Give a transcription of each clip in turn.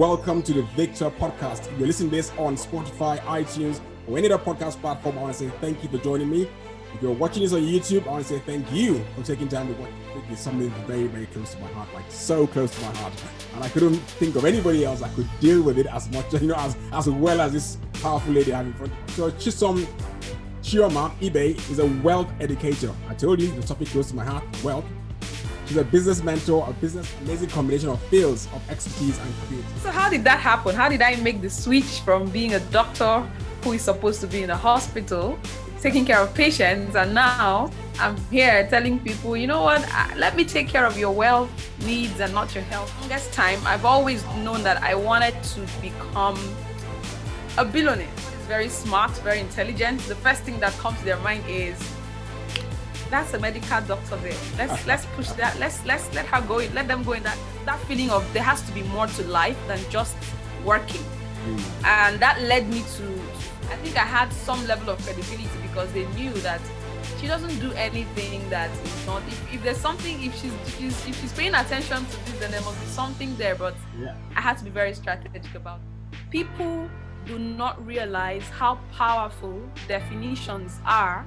Welcome to the Victor Podcast. If you're listening to this on Spotify, iTunes, or any other podcast platform, I want to say thank you for joining me. If you're watching this on YouTube, I want to say thank you for taking time to watch. It's something very, very close to my heart, like so close to my heart. And I couldn't think of anybody else that could deal with it as much, as well as this powerful lady I have in front. So Chisom Chioma Ibe is a wealth educator. I told you the topic close to my heart, wealth. She's a business mentor, amazing combination of fields of expertise and creativity. So how did that happen? How did I make the switch from being a doctor who is supposed to be in a hospital, taking care of patients, and now I'm here telling people, you know what, let me take care of your wealth needs and not your health. Longest time, I've always known that I wanted to become a billionaire. It's very smart, very intelligent. The first thing that comes to their mind is, that's a medical doctor there. Let's push that. Let's let her go in. Let them go in that feeling of there has to be more to life than just working. And that led me to, I think I had some level of credibility because they knew that she doesn't do anything that is not. If there's something, if she's paying attention to this, then there must be something there. But I had to be very strategic about it. People do not realize how powerful definitions are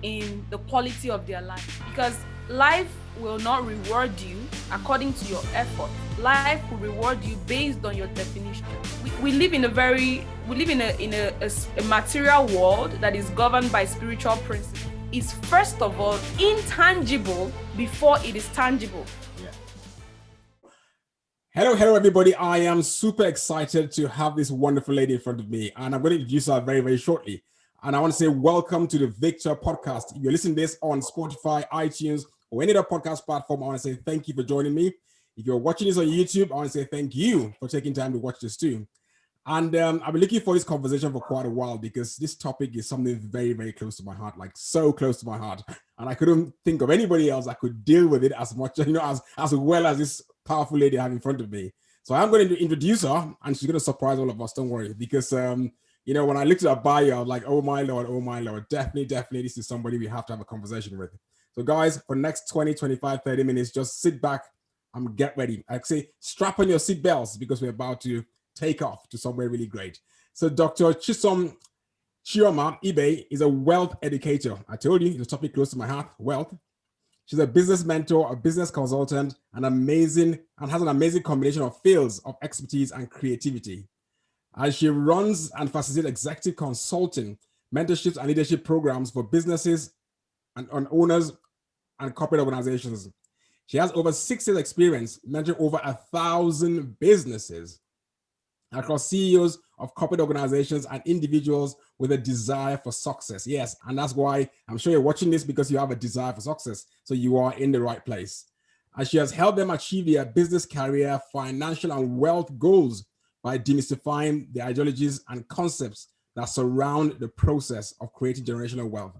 in the quality of their life, because life will not reward you according to your effort. Life will reward you based on your definition. We live in a material world that is governed by spiritual principles. It's first of all intangible before it is tangible. Hello everybody. I am super excited to have this wonderful lady in front of me, and I'm going to introduce her very, very shortly. And I want to say welcome to the Victor Podcast. If you're listening to this on Spotify, iTunes, or any other podcast platform, I want to say thank you for joining me. If you're watching this on YouTube, I want to say thank you for taking time to watch this too. And I've been looking for this conversation for quite a while because this topic is something very, very close to my heart, like so close to my heart. And I couldn't think of anybody else that could deal with it as much, as well as this powerful lady I have in front of me. So I'm going to introduce her, and she's going to surprise all of us. Don't worry, because when I looked at her bio, I was like, oh my Lord, definitely, this is somebody we have to have a conversation with. So guys, for the next 20, 25, 30 minutes, just sit back and get ready. I say, strap on your seatbelts because we're about to take off to somewhere really great. So Dr. Chisom Chioma Ibe is a wealth educator. I told you, the topic close to my heart, wealth. She's a business mentor, a business consultant, and has an amazing combination of fields of expertise and creativity. And she runs and facilitates executive consulting, mentorships, and leadership programs for businesses and owners and corporate organizations. She has over 6 years experience mentoring over 1,000 businesses across CEOs of corporate organizations and individuals with a desire for success. Yes, and that's why I'm sure you're watching this, because you have a desire for success. So you are in the right place. And she has helped them achieve their business, career, financial, and wealth goals by demystifying the ideologies and concepts that surround the process of creating generational wealth.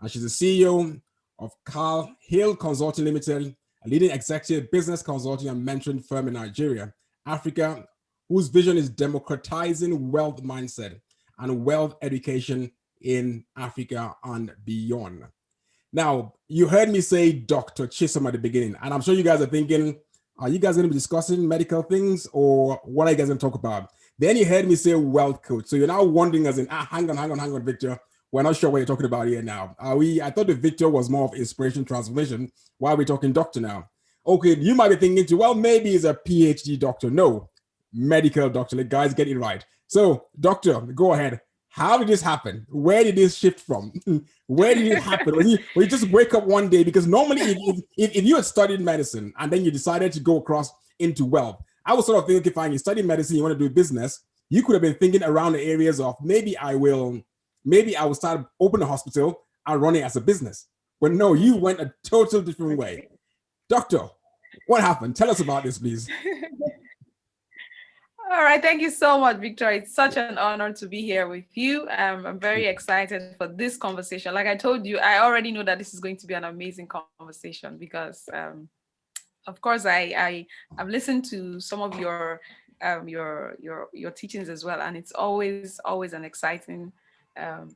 And she's the CEO of KHAHIL Consulting Limited, a leading executive business consulting and mentoring firm in Nigeria, Africa, whose vision is democratizing wealth mindset and wealth education in Africa and beyond. Now, you heard me say Dr. Chisom at the beginning, and I'm sure you guys are thinking, are you guys going to be discussing medical things, or what are you guys going to talk about? Then you heard me say wealth coach. So you're now wondering as in, hang on, Victor. We're not sure what you're talking about here now. I thought the Victor was more of inspiration transformation. Why are we talking doctor now? Okay, you might be thinking too, well, maybe he's a PhD doctor. No, medical doctor. The guys get it right. So doctor, go ahead. How did this happen? Where did this shift from? Where did it happen? When you just wake up one day, because normally if you had studied medicine and then you decided to go across into wealth, I was sort of thinking, fine, you study medicine, you want to do business, you could have been thinking around the areas of maybe I will start open a hospital and run it as a business. But no, you went a total different way. Doctor, what happened? Tell us about this, please. All right. Thank you so much, Victor. It's such an honor to be here with you. I'm very excited for this conversation. Like I told you, I already know that this is going to be an amazing conversation because, of course, I've listened to some of your teachings as well, and it's always an exciting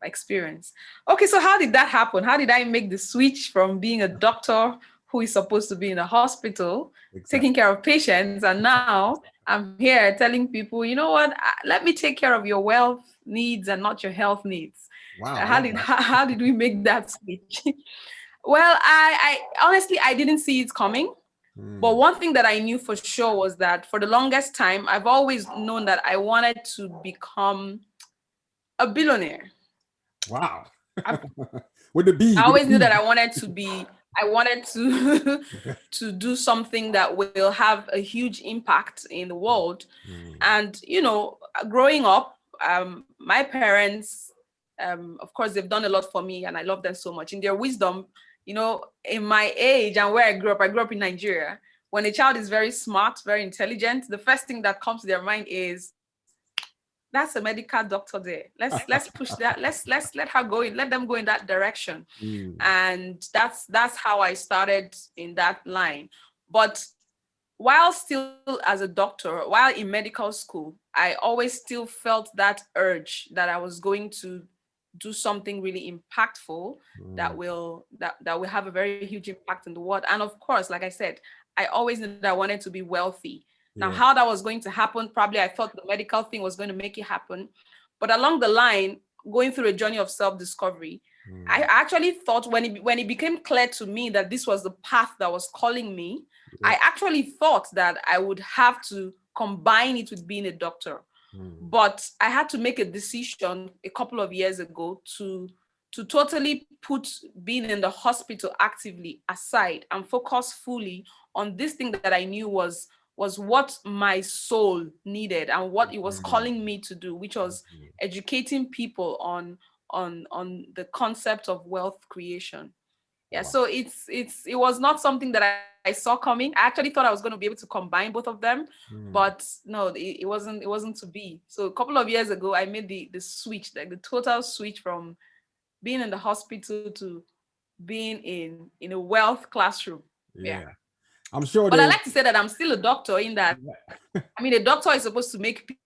experience. Okay, so how did that happen? How did I make the switch from being a doctor who is supposed to be in a hospital, Exactly. taking care of patients. And now I'm here telling people, you know what, let me take care of your wealth needs and not your health needs. Wow. How did we make that switch? Well, I honestly, I didn't see it coming. But one thing that I knew for sure was that for the longest time, I've always known that I wanted to become a billionaire. Wow. With the B. I always knew that I wanted to to do something that will have a huge impact in the world. And growing up, my parents, of course, they've done a lot for me, and I love them so much. In their wisdom, in my age and where I grew up in Nigeria. When a child is very smart, very intelligent, the first thing that comes to their mind is, that's a medical doctor there. Let's push that. Let's let her go in. Let them go in that direction. And that's how I started in that line. But while still as a doctor, while in medical school, I always still felt that urge that I was going to do something really impactful that will have a very huge impact in the world. And of course, like I said, I always knew that I wanted to be wealthy. Now, how that was going to happen, probably I thought the medical thing was going to make it happen. But along the line, going through a journey of self-discovery, I actually thought when it became clear to me that this was the path that was calling me, I actually thought that I would have to combine it with being a doctor. But I had to make a decision a couple of years ago to totally put being in the hospital actively aside and focus fully on this thing that I knew was what my soul needed and what it was calling me to do, which was educating people on the concept of wealth creation. Yeah, so it was not something that I saw coming. I actually thought I was going to be able to combine both of them, but no, it wasn't to be. So a couple of years ago, I made the switch, like the total switch from being in the hospital to being in a wealth classroom. Yeah. I'm sure. But I like to say that I'm still a doctor in that, I mean, a doctor is supposed to make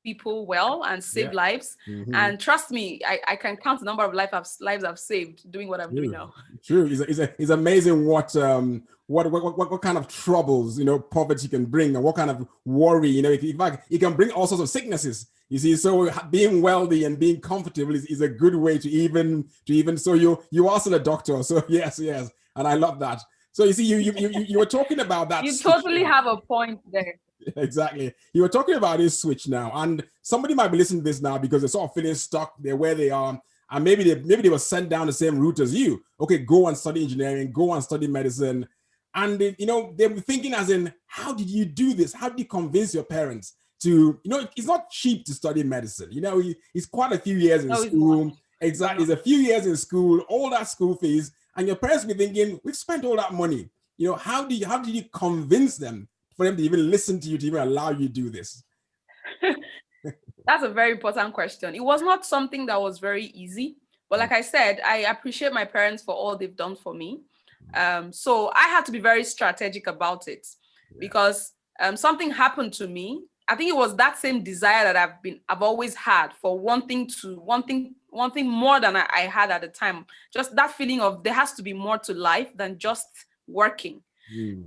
people well and save lives. And trust me, I can count the number of lives I've saved doing what I'm doing now. True. It's amazing what kind of troubles, poverty can bring, and what kind of worry, in fact, it can bring all sorts of sicknesses. You see, so being wealthy and being comfortable is a good way to even so you are still a doctor. So yes. And I love that. So you see, you were talking about that. You totally have a point there. Exactly. You were talking about this switch now, and somebody might be listening to this now because they're sort of feeling stuck there where they are, and maybe they were sent down the same route as you. Okay, go and study engineering, go and study medicine, and they were thinking as in, how did you do this? How did you convince your parents to? It's not cheap to study medicine. It's quite a few years in school. Exactly, it's a few years in school, all that school fees. And your parents be thinking, we've spent all that money. How did you convince them for them to even listen to you, to even allow you to do this? That's a very important question. It was not something that was very easy. But like I said, I appreciate my parents for all they've done for me. So I had to be very strategic about it because something happened to me. I think it was that same desire that I've always had for wanting more than I had at the time. Just that feeling of there has to be more to life than just working.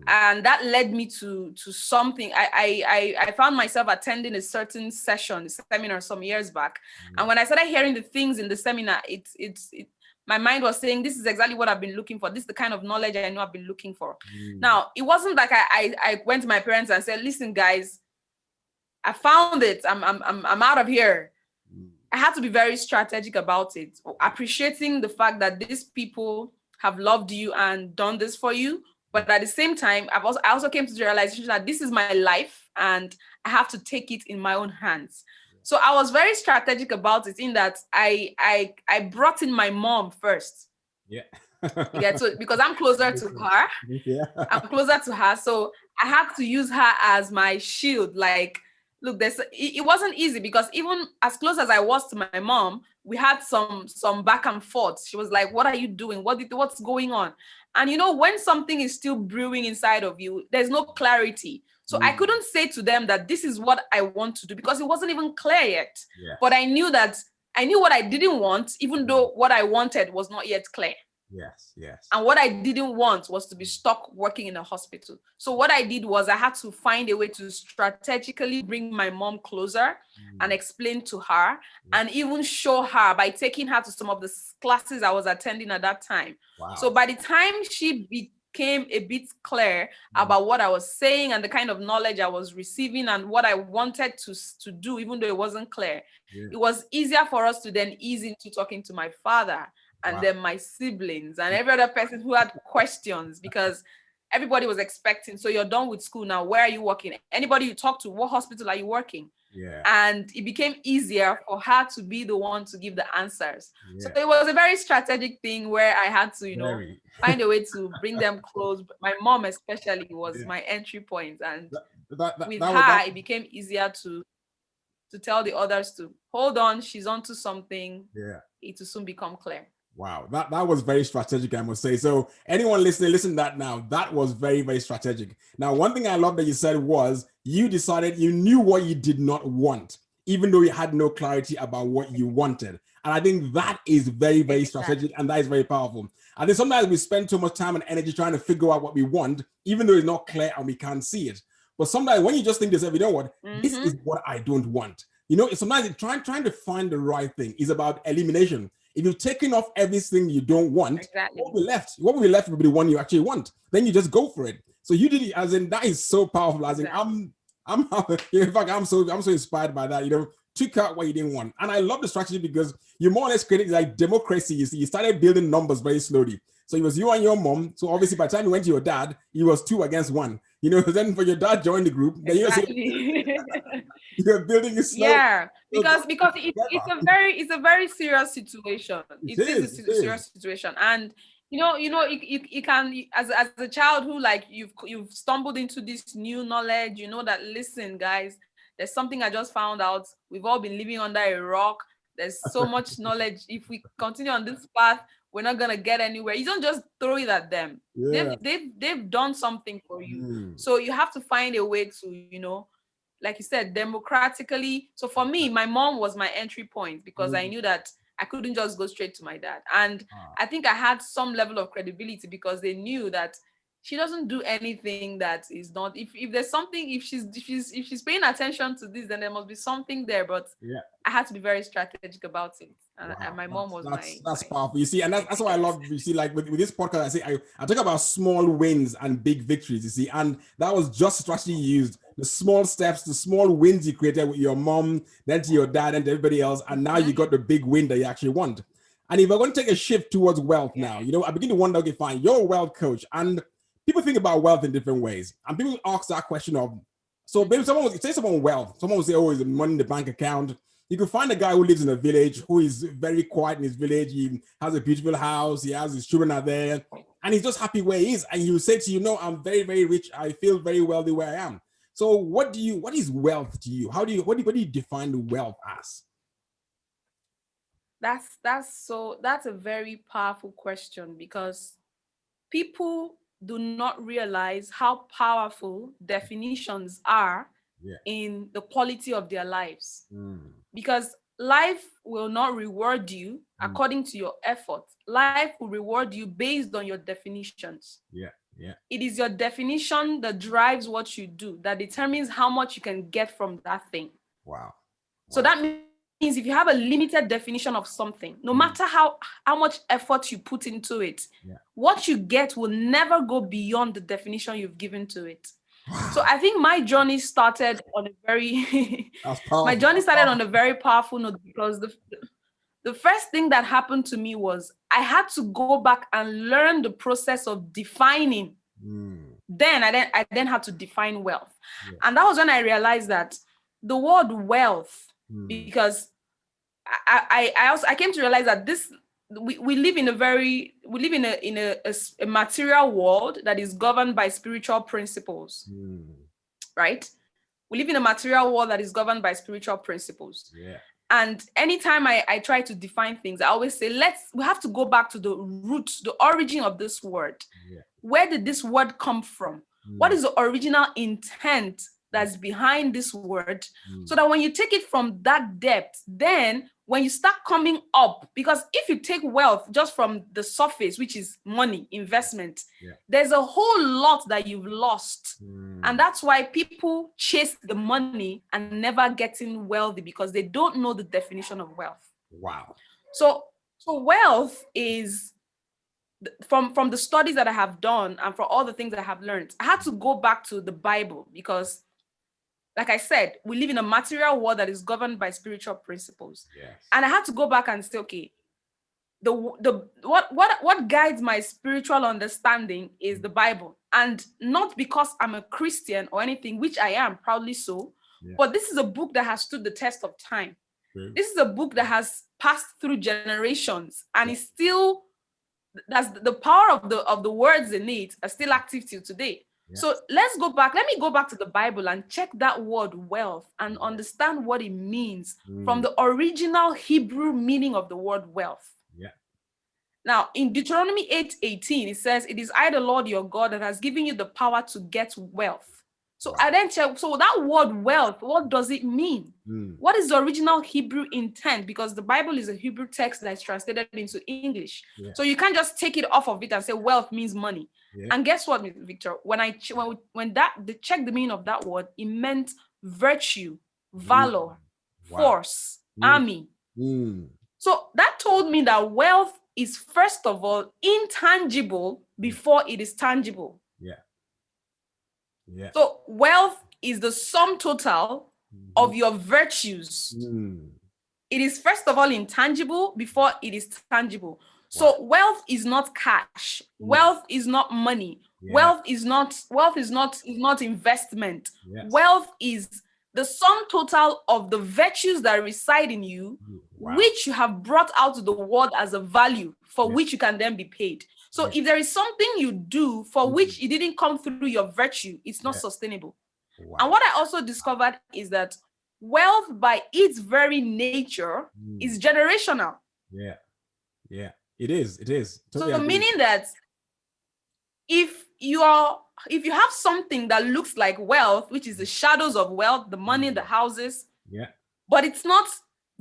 And that led me to something. I found myself attending a certain seminar some years back. And when I started hearing the things in the seminar, my mind was saying, this is exactly what I've been looking for. This is the kind of knowledge I know I've been looking for. Now, it wasn't like I went to my parents and said, listen, guys, I found it. I'm out of here. I had to be very strategic about it, appreciating the fact that these people have loved you and done this for you. But at the same time, I also came to the realization that this is my life and I have to take it in my own hands. So I was very strategic about it in that I brought in my mom first. So because I'm closer to her, I'm closer to her. So I had to use her as my shield. Like, look, it wasn't easy because even as close as I was to my mom, we had some back and forth. She was like, what are you doing? What's going on? And when something is still brewing inside of you, there's no clarity. So I couldn't say to them that this is what I want to do because it wasn't even clear yet. But I knew what I didn't want, even though what I wanted was not yet clear. Yes, yes. And what I didn't want was to be stuck working in a hospital. So what I did was I had to find a way to strategically bring my mom closer and explain to her and even show her by taking her to some of the classes I was attending at that time. Wow. So by the time she became a bit clear about what I was saying and the kind of knowledge I was receiving and what I wanted to do, even though it wasn't clear, it was easier for us to then ease into talking to my father and then my siblings and every other person who had questions, because everybody was expecting, so you're done with school now, where are you working? Anybody you talk to, what hospital are you working? And it became easier for her to be the one to give the answers. So it was a very strategic thing where I had to, find a way to bring them close. My mom especially was my entry point. And with her, it became easier to tell the others to hold on, she's onto something. It will soon become clear. Wow, that was very strategic, I must say. So anyone listening, listen to that now. That was very, very strategic. Now, one thing I love that you said was you decided you knew what you did not want, even though you had no clarity about what you wanted. And I think that is very, very strategic, and that is very powerful. I think sometimes we spend too much time and energy trying to figure out what we want, even though it's not clear and we can't see it. But sometimes when you just think to yourself, you know what, this is what I don't want. You know, sometimes trying to find the right thing is about elimination. If you've taken off everything you don't want, what will be left? What will be left will be the one you actually want. Then you just go for it. So you did it, as in that is so powerful. As in, I'm in fact, I'm so inspired by that. You know, took out what you didn't want, and I love the strategy because you more or less created like democracy. You see, you started building numbers very slowly. So it was you and your mom. So obviously, by the time you went to your dad, it was 2 against 1. You know, then for your dad joined the group, then you're building a slow. Yeah, because it's a very serious situation. It is a serious situation, and you can, as a child who like you've stumbled into this new knowledge. You know that, listen, guys, there's something I just found out. We've all been living under a rock. There's so much knowledge. If we continue on this path, we're not gonna get anywhere. You don't just throw it at them. They've done something for you. So you have to find a way to, like you said, democratically. So for me, my mom was my entry point because I knew that I couldn't just go straight to my dad. And I think I had some level of credibility because they knew that she doesn't do anything that is not, if there's something, if she's paying attention to this, then there must be something there. But I had to be very strategic about it. And my mom was that's powerful. You see, and that's what I love. You see, like with this podcast, I talk about small wins and big victories, you see, and that was just strategy you used. The small steps, the small wins you created with your mom, then to your dad and to everybody else, and now you got the big win that you actually want. And if we're going to take a shift towards wealth now, I begin to wonder, okay, fine, you're a wealth coach, and people think about wealth in different ways. And people ask that question of, so maybe someone will say, oh, is it money in the bank account? You can find a guy who lives in a village, who is very quiet in his village. He has a beautiful house. He has his children are there, and he's just happy where he is. And he will say to you, no, I'm very, very rich. I feel very wealthy where I am. So what is wealth to you? What do you define wealth as? That's a very powerful question, because people do not realize how powerful definitions are in the quality of their lives. Because life will not reward you according to your effort. Life will reward you based on your definitions. It is your definition that drives what you do, that determines how much you can get from that thing. So that means if you have a limited definition of something, no matter how much effort you put into it, what you get will never go beyond the definition you've given to it. So I think my journey started on a very powerful note, because the first thing that happened to me was I had to go back and learn the process of defining. Then I then had to define wealth. And that was when I realized that the word wealth, because I came to realize that we live in a material world that is governed by spiritual principles, right? We live in a material world that is governed by spiritual principles. And anytime I try to define things, I always say, we have to go back to the roots, the origin of this word. Where did this word come from? What is the original intent that's behind this word, so that when you take it from that depth, then when you start coming up, because if you take wealth just from the surface, which is money, investment, there's a whole lot that you've lost. And that's why people chase the money and never getting wealthy, because they don't know the definition of wealth. Wow. So wealth is, from the studies that I have done and for all the things I have learned, I had to go back to the Bible, because like I said, we live in a material world that is governed by spiritual principles. Yes. And I had to go back and say, okay, what guides my spiritual understanding is the Bible. And not because I'm a Christian or anything, which I am, proudly so, but this is a book that has stood the test of time. This is a book that has passed through generations and is still, that's the power of the words in it are still active till today. So let me go back to the Bible and check that word wealth and understand what it means from the original Hebrew meaning of the word wealth. Now, in Deuteronomy 8:18, it says, "It is I, the Lord your God, that has given you the power to get wealth." So I then check, so that word wealth, what does it mean? What is the original Hebrew intent? Because the Bible is a Hebrew text that is translated into English. So you can't just take it off of it and say wealth means money. And guess what, Victor? When they checked the meaning of that word, it meant virtue, valor, force, army. So that told me that wealth is, first of all, intangible before it is tangible. So wealth is the sum total of your virtues. It is, first of all, intangible before it is tangible. So wealth is not cash. Wealth is not money. Wealth is not investment. Wealth is the sum total of the virtues that reside in you, which you have brought out to the world as a value for which you can then be paid. So if there is something you do for which it didn't come through your virtue, it's not sustainable. And what I also discovered is that wealth by its very nature is generational. It is. Totally so meaning that if you have something that looks like wealth, which is the shadows of wealth, the money, the houses, but it's not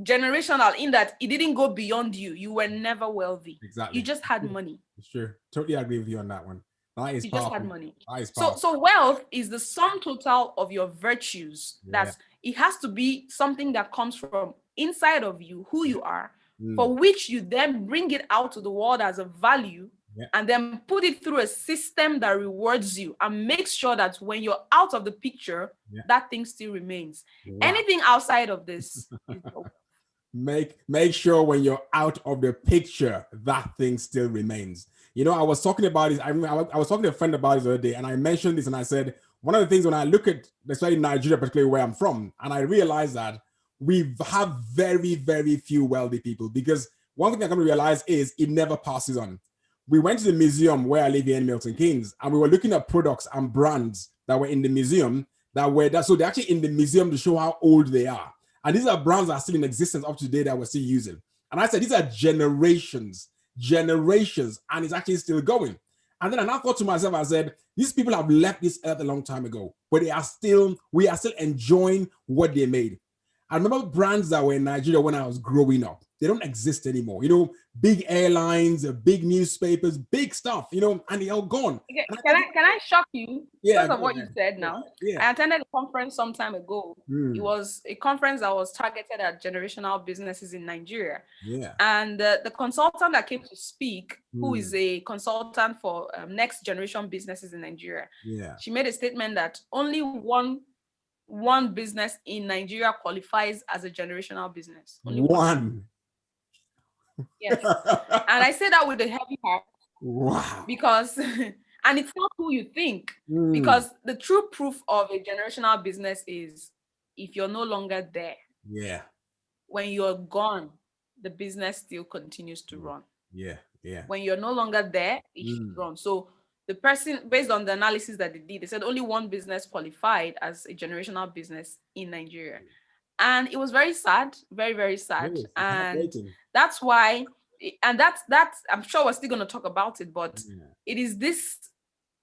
generational in that it didn't go beyond you. You were never wealthy. You just had money. Sure. Totally agree with you on that one. That is powerful. Just had money. So wealth is the sum total of your virtues. It has to be something that comes from inside of you, who you are, for which you then bring it out to the world as a value, and then put it through a system that rewards you and makes sure that when you're out of the picture, that thing still remains. Anything outside of this is make sure when you're out of the picture, that thing still remains. You know, I was talking about this. I was talking to a friend about this the other day, and I mentioned this, and I said, one of the things when I look at, especially Nigeria, particularly where I'm from, and I realize that we have very, very few wealthy people, because one thing I come to realize is it never passes on. We went to the museum where I live here in Milton Keynes, and we were looking at products and brands that were in the museum so they're actually in the museum to show how old they are. And these are brands that are still in existence up to date that we're still using. And I said, these are generations, and it's actually still going. And then I thought to myself, I said, these people have left this earth a long time ago, but we are still enjoying what they made. I remember brands that were in Nigeria when I was growing up. They don't exist anymore. You know, big airlines, big newspapers, big stuff, you know, and they're all gone. Can I shock you because of what you said now? I attended a conference some time ago. It was a conference that was targeted at generational businesses in Nigeria. And the consultant that came to speak, who is a consultant for next generation businesses in Nigeria, she made a statement that only one business in Nigeria qualifies as a generational business. Only one. Yes. And I say that with a heavy heart. Wow. Because, and it's not who you think, because the true proof of a generational business is if you're no longer there. When you're gone, the business still continues to run. When you're no longer there, it should run. So the person, based on the analysis that they did, they said only one business qualified as a generational business in Nigeria. And it was very sad, very, very sad. And that's why, and that's I'm sure we're still going to talk about it, but it is this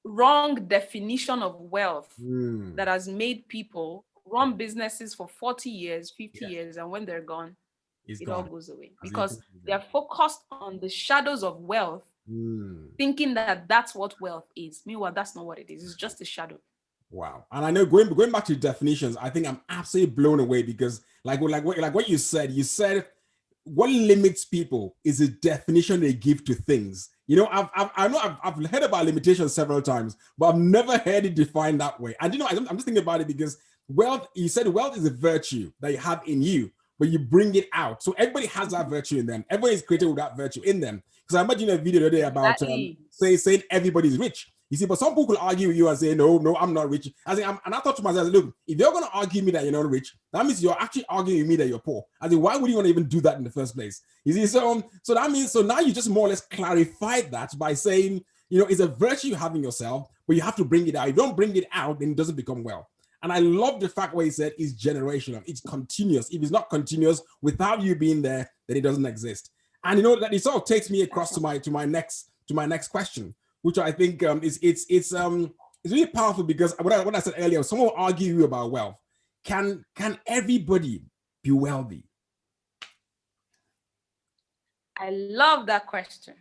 wrong definition of wealth that has made people run businesses for 40 years, 50 years, and when they're gone, it all goes away because they are focused on the shadows of wealth, thinking that that's what wealth is. Meanwhile, that's not what it is. It's just a shadow. Wow. And I know going back to definitions, I think I'm absolutely blown away because like what you said what limits people is the definition they give to things. You know, I've heard about limitations several times, but I've never heard it defined that way. And you know, I'm just thinking about it because wealth, you said wealth is a virtue that you have in you, but you bring it out. So everybody has that virtue in them. Everybody is created with that virtue in them. Because I imagine a video today about saying everybody's rich. You see, but some people could argue with you and say, no, I'm not rich. And I thought to myself, look, if you're going to argue me that you're not rich, that means you're actually arguing with me that you're poor. I mean, why would you want to even do that in the first place? You see, so that means, so now you just more or less clarified that by saying, you know, it's a virtue you have in yourself, but you have to bring it out. If you don't bring it out, then it doesn't become wealth. And I love the fact where he said it's generational, it's continuous. If it's not continuous without you being there, then it doesn't exist. And you know that it sort of takes me across to my next question, which I think it's really powerful because what I said earlier, someone will argue about wealth. Can everybody be wealthy? I love that question.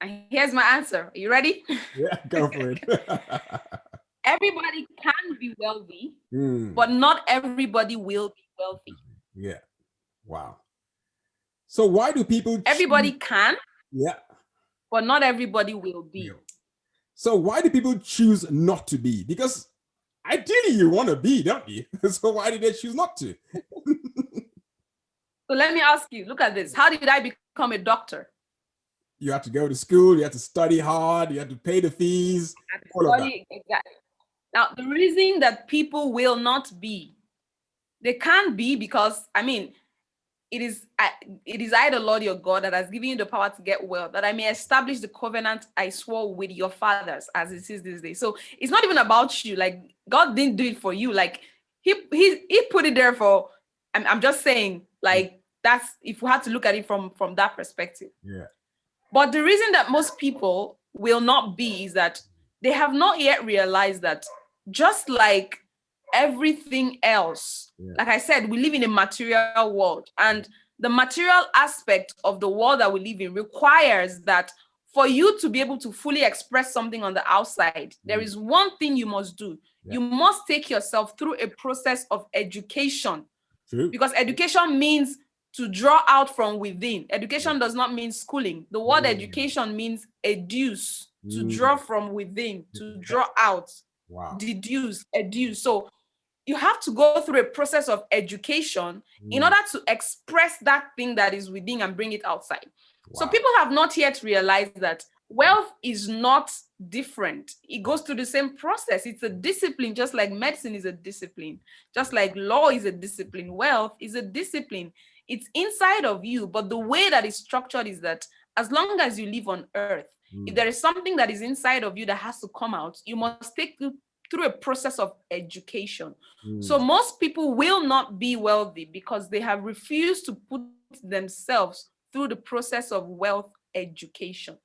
And here's my answer. Are you ready? Yeah, go for it. Everybody can be wealthy, but not everybody will be wealthy. Yeah. Wow. So why do people Everybody can, yeah, but not everybody will be. Yeah. So why do people choose not to be? Because ideally you want to be, don't you? So why did they choose not to? So let me ask you, look at this. How did I become a doctor? You had to go to school, you had to study hard, you had to pay the fees. Exactly. Now, the reason that people will not be, they can't be because, I mean, it is I, the Lord your God, that has given you the power to get wealth, that I may establish the covenant I swore with your fathers, as it is this day. So it's not even about you. Like, God didn't do it for you. Like, he put it there for, I'm just saying, like, that's, if we had to look at it from that perspective. Yeah. But the reason that most people will not be is that they have not yet realized that just like everything else, like I said, we live in a material world, and the material aspect of the world that we live in requires that for you to be able to fully express something on the outside, there is one thing you must do. You must take yourself through a process of education. True. Because education means to draw out from within. Education does not mean schooling. The word education means educe, to draw from within, to draw out, deduce, educe. So you have to go through a process of education in order to express that thing that is within and bring it outside. So people have not yet realized that wealth is not different. It goes through the same process. It's a discipline, just like medicine is a discipline, just like law is a discipline. Wealth is a discipline. It's inside of you, but the way that it's structured is that as long as you live on earth, if there is something that is inside of you that has to come out, you must take through a process of education. So most people will not be wealthy because they have refused to put themselves through the process of wealth education.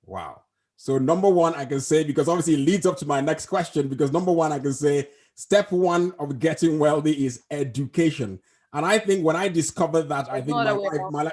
Wow. So number one, I can say, because obviously it leads up to my next question, because number one, I can say step one of getting wealthy is education. And I think when I discovered that, I think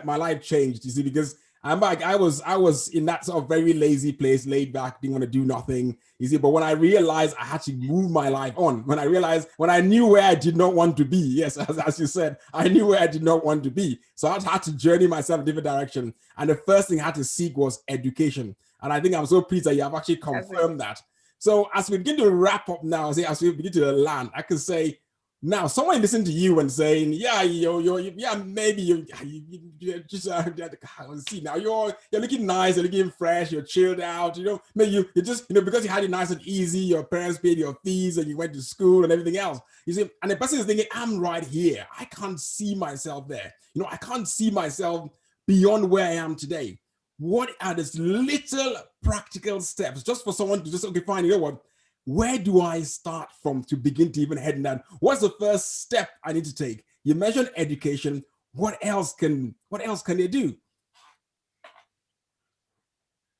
my life changed, you see, because I'm like, I was in that sort of very lazy place, laid back, didn't want to do nothing, you see. But when I realized I had to move my life on, when I knew where I did not want to be, yes, as you said, I knew where I did not want to be. So I had to journey myself in a different direction. And the first thing I had to seek was education. And I think I'm so pleased that you have actually confirmed that. So as we begin to wrap up now, as we begin to land, I can say, now, someone listening to you and saying, maybe you just see now you're looking nice, you're looking fresh, you're chilled out, maybe you just, because you had it nice and easy, your parents paid your fees and you went to school and everything else. You see, and the person is thinking, I'm right here. I can't see myself there. I can't see myself beyond where I am today. What are these little practical steps just for someone to just, okay, fine, you know what? Where do I start from to begin to even head in that? What's the first step I need to take? You mentioned education. What else can they do?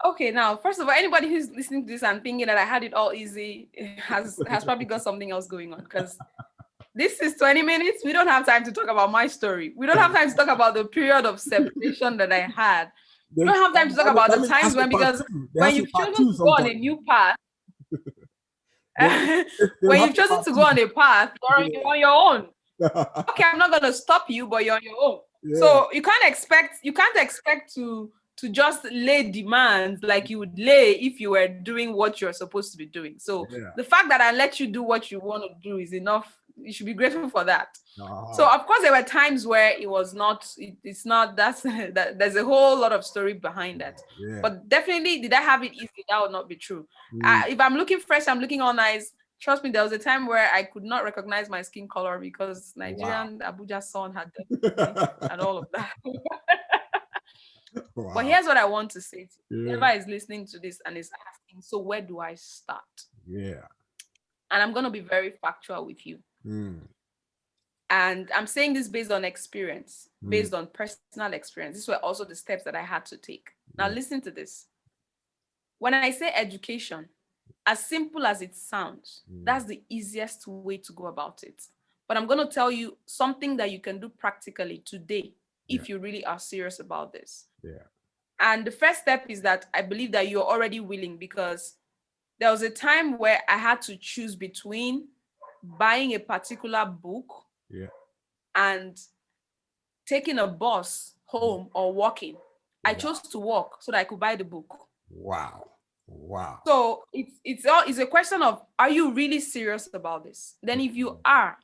Okay, now, first of all, anybody who's listening to this and thinking that I had it all easy has probably got something else going on, because this is 20 minutes. We don't have time to talk about my story. We don't have time to talk about the period of separation that I had. We don't have time to talk about the times when, because when you've chosen to go on a new path, when you've chosen to go on a path, you're on your own. Okay, I'm not going to stop you, but you're on your own. Yeah. So you can't expect to just lay demands like you would lay if you were doing what you're supposed to be doing. So the fact that I let you do what you want to do is enough. You should be grateful for that. So of course there were times where it was not, it's not, that there's a whole lot of story behind that. But definitely, did I have it easy? That would not be true. If I'm looking fresh, I'm looking all nice. Trust me, there was a time where I could not recognize my skin color because Nigerian Abuja sun had and all of that. But here's what I want to say to whoever is listening to this and is asking, so where do I start? And I'm going to be very factual with you. And I'm saying this based on experience, based on personal experience. These were also the steps that I had to take. Now listen to this. When I say education, as simple as it sounds, that's the easiest way to go about it. But I'm going to tell you something that you can do practically today if you really are serious about this. And the first step is that I believe that you're already willing, because there was a time where I had to choose between buying a particular book and taking a bus home or walking. I chose to walk so that I could buy the book. Wow. So it's a question of, are you really serious about this? Then if you are,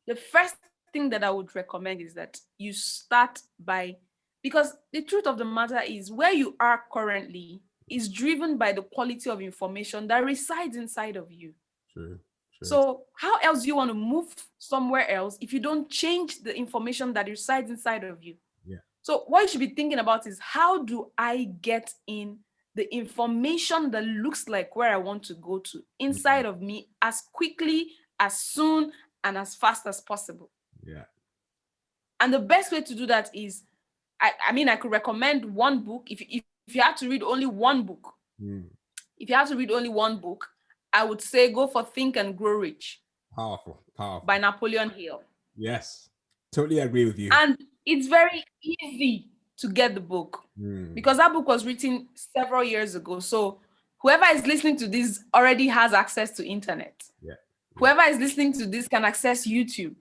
the first thing that I would recommend is that you start by, because the truth of the matter is where you are currently is driven by the quality of information that resides inside of you. True. So how else do you want to move somewhere else if you don't change the information that resides inside of you? So what you should be thinking about is, how do I get in the information that looks like where I want to go to inside of me as quickly, as soon, and as fast as possible? And the best way to do that is, I mean, I could recommend one book. If you had to read only one book, I would say go for Think and Grow Rich. Powerful. By Napoleon Hill. Yes, totally agree with you. And it's very easy to get the book because that book was written several years ago. So whoever is listening to this already has access to internet. Whoever is listening to this can access YouTube.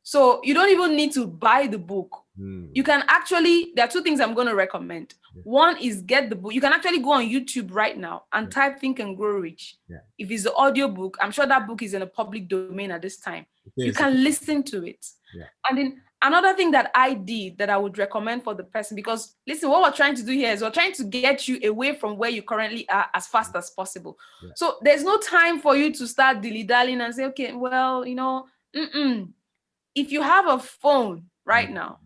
So you don't even need to buy the book. You can actually, there are two things I'm going to recommend. One is get the book. You can actually go on YouTube right now and type Think and Grow Rich. If it's the audio book, I'm sure that book is in a public domain at this time. You can listen to it. And then another thing that I did that I would recommend for the person, because listen, what we're trying to do here is we're trying to get you away from where you currently are as fast as possible. So there's no time for you to start dilly-dallying and say, okay, well, you know, if you have a phone right now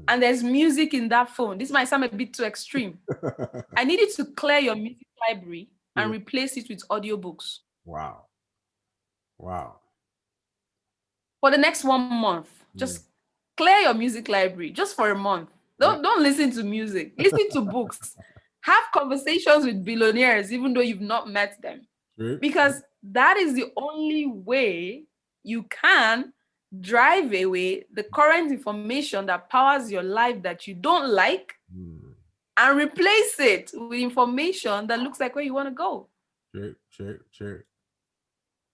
and there's music in that phone, this might sound a bit too extreme. I need you to clear your music library and replace it with audiobooks. Wow. For the next 1 month, just clear your music library just for a month. Don't listen to music. Listen to books. Have conversations with billionaires, even though you've not met them. Because that is the only way you can drive away the current information that powers your life that you don't like and replace it with information that looks like where you want to go. True.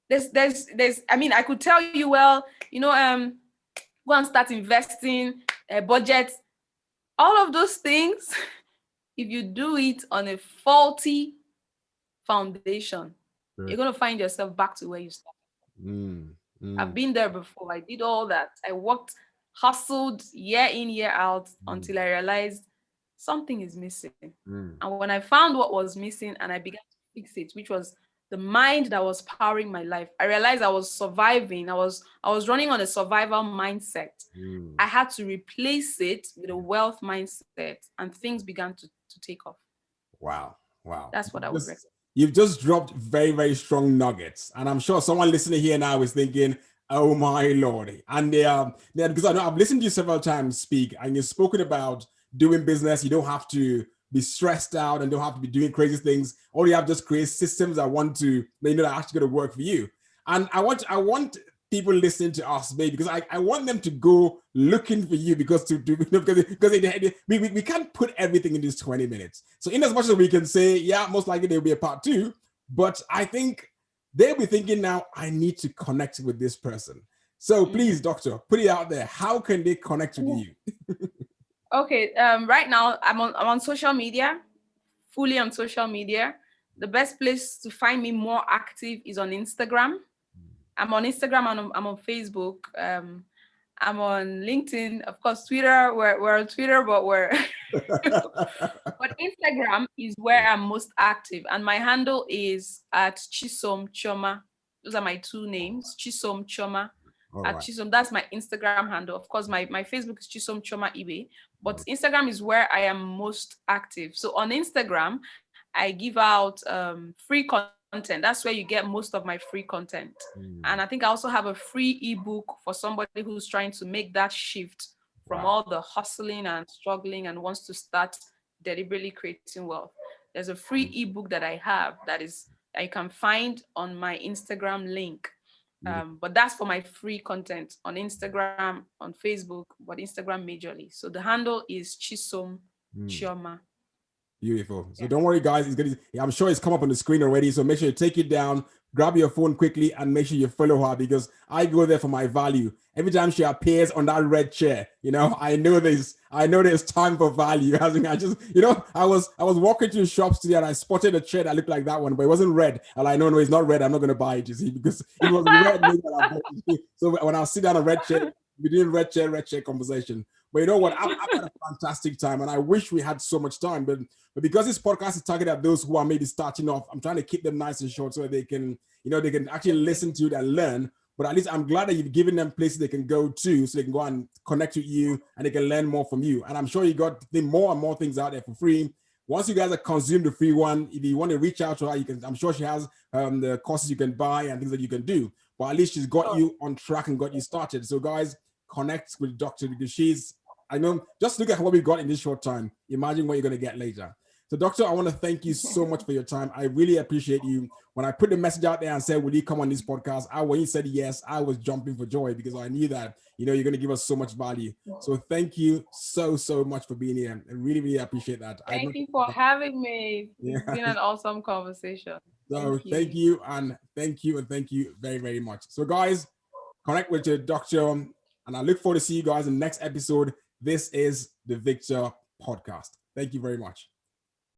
There's I mean, I could tell you, well, you know, go and start investing, budget, all of those things. If you do it on a faulty foundation, you're going to find yourself back to where you started. I've been there before. I did all that. I worked, hustled year in, year out until I realized something is missing. And when I found what was missing and I began to fix it, which was the mind that was powering my life, I realized I was surviving. I was running on a survival mindset. I had to replace it with a wealth mindset, and things began to take off. Wow. That's what I would recommend. You've just dropped very, very strong nuggets. And I'm sure someone listening here now is thinking, oh my Lord. And because I know I've listened to you several times speak, and you've spoken about doing business. You don't have to be stressed out and don't have to be doing crazy things. All you have to just create systems that want to, that are actually going to work for you. And I want people listening to us, maybe, because I want them to go looking for you because we can't put everything in these 20 minutes. So in as much as we can say, yeah, most likely there'll be a part 2, but I think they'll be thinking now, I need to connect with this person. So please, doctor, put it out there. How can they connect with you? Okay, right now I'm on social media, fully on social media. The best place to find me more active is on Instagram. I'm on Instagram and I'm on Facebook. I'm on LinkedIn, of course, Twitter. We're on Twitter, but but Instagram is where I'm most active, and my handle is at Chisom Chioma. Those are my 2 names, Chisom Chioma. At Chisom, that's my Instagram handle. Of course, my Facebook is Chisom Chioma Ibe, but Instagram is where I am most active. So on Instagram, I give out free content. That's where you get most of my free content. And I think I also have a free ebook for somebody who's trying to make that shift from all the hustling and struggling and wants to start deliberately creating wealth. There's a free ebook that I have that you can find on my Instagram link. But that's for my free content on Instagram, on Facebook, but Instagram majorly. So the handle is Chisom Chioma. Beautiful. So don't worry, guys. I'm sure it's come up on the screen already. So make sure you take it down, grab your phone quickly, and make sure you follow her, because I go there for my value. Every time she appears on that red chair, I know there's time for value. I was walking through shops today and I spotted a chair that looked like that one, but it wasn't red. And I know, no, it's not red. I'm not going to buy it, you see, because it was red. So when I sit down on a red chair, we're doing red chair conversation. But you know what? I've had a fantastic time, and I wish we had so much time. But because this podcast is targeted at those who are maybe starting off, I'm trying to keep them nice and short so that they can, they can actually listen to it and learn. But at least I'm glad that you've given them places they can go to, so they can go and connect with you and they can learn more from you. And I'm sure you got more and more things out there for free. Once you guys have consumed the free one, if you want to reach out to her, you can. I'm sure she has the courses you can buy and things that you can do. But at least she's got you on track and got you started. So guys, connect with Doctor, because I know, just look at what we got in this short time. Imagine what you're going to get later. So, Doctor, I want to thank you so much for your time. I really appreciate you. When I put the message out there and said, will you come on this podcast? When you said yes, I was jumping for joy, because I knew that, you're going to give us so much value. So thank you so much for being here. I really, really appreciate that. Thank you for having me. It's been an awesome conversation. So thank you and thank you very, very much. So, guys, connect with your doctor, and I look forward to see you guys in the next episode. This is the Victor Podcast. Thank you very much.